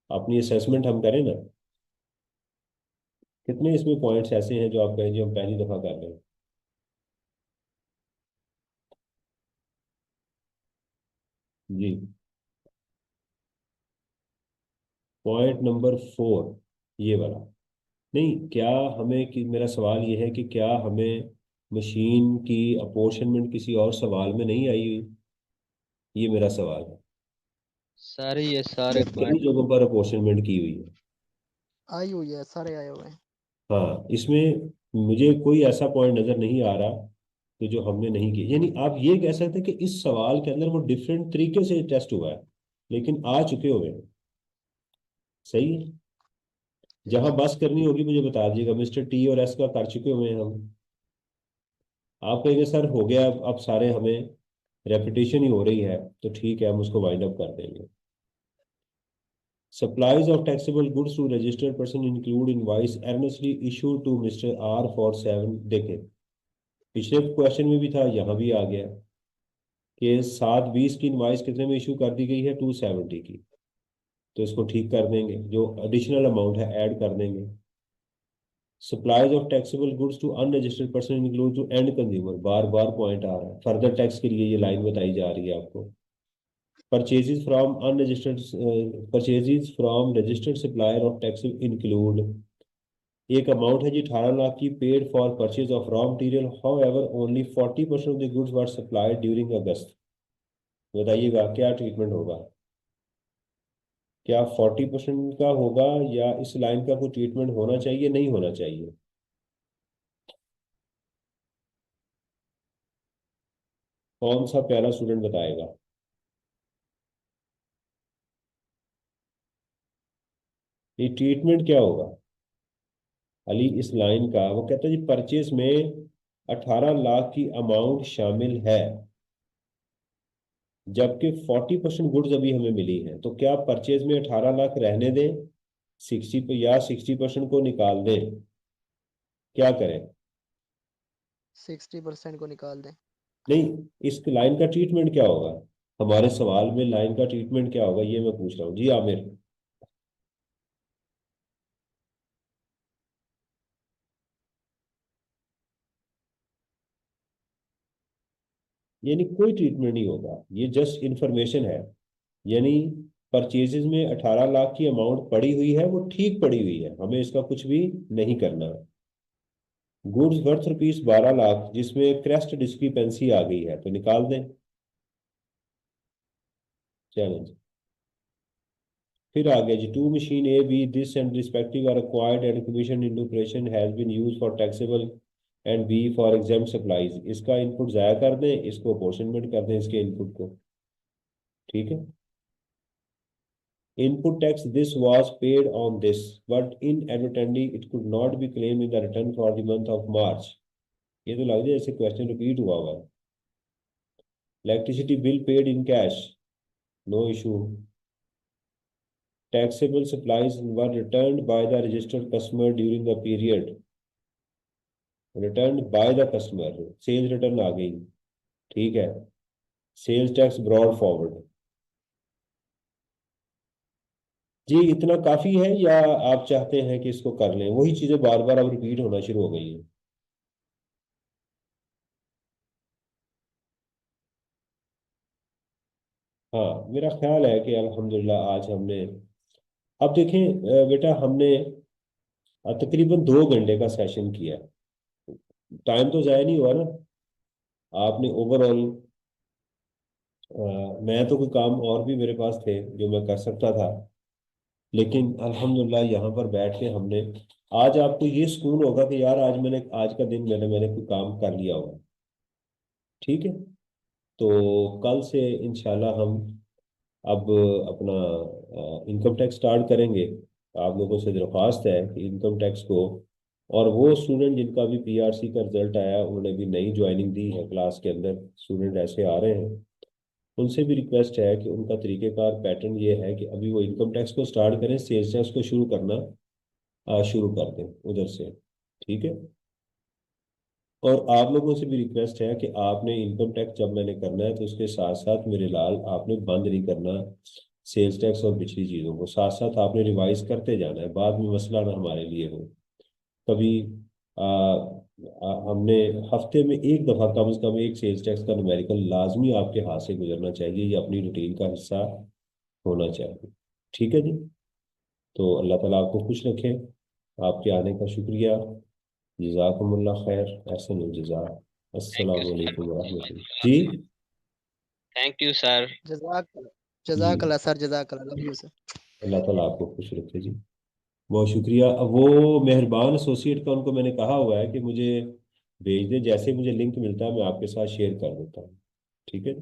अपनी असेसमेंट हम करें ना, कितने इसमें पॉइंट्स ऐसे हैं जो आप कहें जी हम पहली दफा कर रहे हैं। जी, पॉइंट नंबर 4 ये वाला। नहीं, क्या हमें कि मेरा सवाल ये है कि क्या हमें मशीन की अपॉर्शनमेंट किसी और सवाल में नहीं आई हुई, ये मेरा सवाल है। सर ये सारे कई पॉइंट जगहों पर अपॉर्शनमेंट की हुई है। आई हुई है, सारे आए हुए हैं। हाँ, इसमें मुझे कोई ऐसा पॉइंट नजर नहीं आ रहा कि जो हमने नहीं किया। यानी आप ये कह सकते हैं कि इस सवाल के अंदर वो डिफरेंट तरीके से टेस्ट हुआ है लेकिन आ चुके हुए हैं। सही है। जहां बस करनी होगी मुझे बता दीजिएगा, मिस्टर टी और एस का कर चुके हुए हैं हम। आप कहेंगे सर हो गया, अब सारे हमें रेपिटेशन ही हो रही है, तो ठीक है हम उसको वाइंड अप कर देंगे। Supplies of taxable goods to registered person include invoice earnestly issued to Mr. R for 7। देखें, पिछले क्वेश्चन में भी था, यहाँ भी आ गया कि 7/20 की इनवाइस कितने में इशू कर दी गई है, 270 की। तो इसको ठीक कर देंगे, जो एडिशनल अमाउंट है ऐड कर देंगे। Supplies of taxable goods to unregistered person include to end consumer, बार बार पॉइंट आ रहा है, फर्दर टैक्स के लिए ये लाइन बताई जा रही है आपको। Purchases from unregistered, purchases from registered supplier of tax include, एक अमाउंट है जी 18 लाख की, paid for purchase of raw material, how only 40% of the goods were supplied during August. बताइएगा क्या ट्रीटमेंट होगा, क्या 40% का होगा या इस लाइन का कोई ट्रीटमेंट होना चाहिए, नहीं होना चाहिए। कौन सा पहला स्टूडेंट बताएगा। ये ट्रीटमेंट क्या होगा अली इस लाइन का, वो कहता है जी परचेज में 18 लाख की अमाउंट शामिल है, जबकि 40% गुड्स अभी हमें मिली है, तो क्या परचेज में 18 लाख रहने दें 60 पे, या 60% को निकाल दें, क्या करें। 60% को निकाल दें। नहीं, इस लाइन का ट्रीटमेंट क्या होगा, हमारे सवाल में लाइन का ट्रीटमेंट क्या होगा ये मैं पूछ रहा हूँ जी आमिर। यानी कोई ट्रीटमेंट नहीं होगा, ये जस्ट इंफॉर्मेशन है। यानी परचेजेस में 18 लाख की अमाउंट पड़ी हुई है, वो ठीक पड़ी हुई है, हमें इसका कुछ भी नहीं करना। गुड्स वर्थ ₹12 लाख जिसमें क्रेस्ट डिस्क्रिपेंसी आ गई है, तो निकाल दें। चैलेंज फिर आ गया जी, two machine A B this and respective are acquired and commission in operation has been used for taxable and B for exempt supplies, इसका इनपुट ज़ाया कर दें, इसको अपोर्शनमेंट कर दें इसके इनपुट को। ठीक है। Input tax this was paid on this but inadvertently it could not be claim in the return for the month of March. ये तो लग जाए जैसे क्वेश्चन रिपीट हुआ हुआ है। Electricity bill paid in cash, no issue. Taxable supplies were returned by the registered customer during the period, returned by the customer, sales return आ गई। ठीक है। Sales tax brought forward. जी इतना काफी है या आप चाहते हैं कि इसको कर लें? वही चीजें बार बार अब रिपीट होना शुरू हो गई हैं। हाँ मेरा ख्याल है कि अल्हम्दुलिल्लाह आज हमने, अब देखें बेटा हमने तकरीबन 2 घंटे का सेशन किया। टाइम तो ज़ाया नहीं हुआ ना। आपने ओवरऑल, मैं तो कोई काम और भी मेरे पास थे जो मैं कर सकता था, लेकिन अल्हम्दुलिल्लाह यहाँ पर बैठ के हमने, आज आपको ये सुकून होगा कि यार आज मैंने, आज का दिन मैंने कोई काम कर लिया होगा। ठीक है। तो कल से इंशाल्लाह हम अब अपना इनकम टैक्स स्टार्ट करेंगे। आप लोगों से दरख्वास्त है कि इनकम टैक्स को, और वो स्टूडेंट जिनका भी पीआरसी का रिजल्ट आया, उन्होंने भी नई ज्वाइनिंग दी है क्लास के अंदर, स्टूडेंट ऐसे आ रहे हैं, उनसे भी रिक्वेस्ट है कि उनका तरीक़ेकार पैटर्न ये है कि अभी वो इनकम टैक्स को स्टार्ट करें, सेल्स टैक्स को शुरू करना शुरू कर दें उधर से। ठीक है। और आप लोगों से भी रिक्वेस्ट है कि आपने इनकम टैक्स जब मैंने करना है तो उसके साथ साथ मेरे लाल आपने बंद नहीं करना सेल्स टैक्स और पिछली चीज़ों को, साथ साथ आपने रिवाइज करते जाना है, बाद में मसला ना हमारे लिए हो। कभी हमने हफ्ते में एक दफ़ा कम से कम एक सेल्स टैक्स का न्यूमेरिकल लाजमी आपके हाथ से गुजरना चाहिए, ये अपनी रूटीन का हिस्सा होना चाहिए। ठीक है जी। तो अल्लाह ताला आपको खुश रखे। आपके आने का शुक्रिया। जज़ाकुमुल्लाह खैर, अहसन जज़ा। थैंक यू अस्सलाम सर। वालेकुम वरहमतुल्लाह जी। Thank you sir. जजाक जी जजाकल्ला सर, जजाकल्ला, लव यू सर। अल्लाह ताला आपको खुश रखे जी। बहुत शुक्रिया। अब वो मेहरबान एसोसिएट का उनको मैंने कहा हुआ है कि मुझे भेज दे, जैसे मुझे लिंक मिलता है मैं आपके साथ शेयर कर देता हूँ। ठीक है।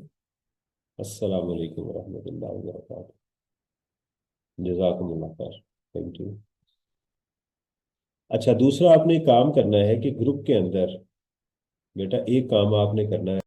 अस्सलाम वालेकुम वरहमतुल्लाहि वबरकातुहू। जज़ाकुमुल्लाह खैर। Thank you. अच्छा दूसरा आपने एक काम करना है कि ग्रुप के अंदर, बेटा एक काम आपने करना है।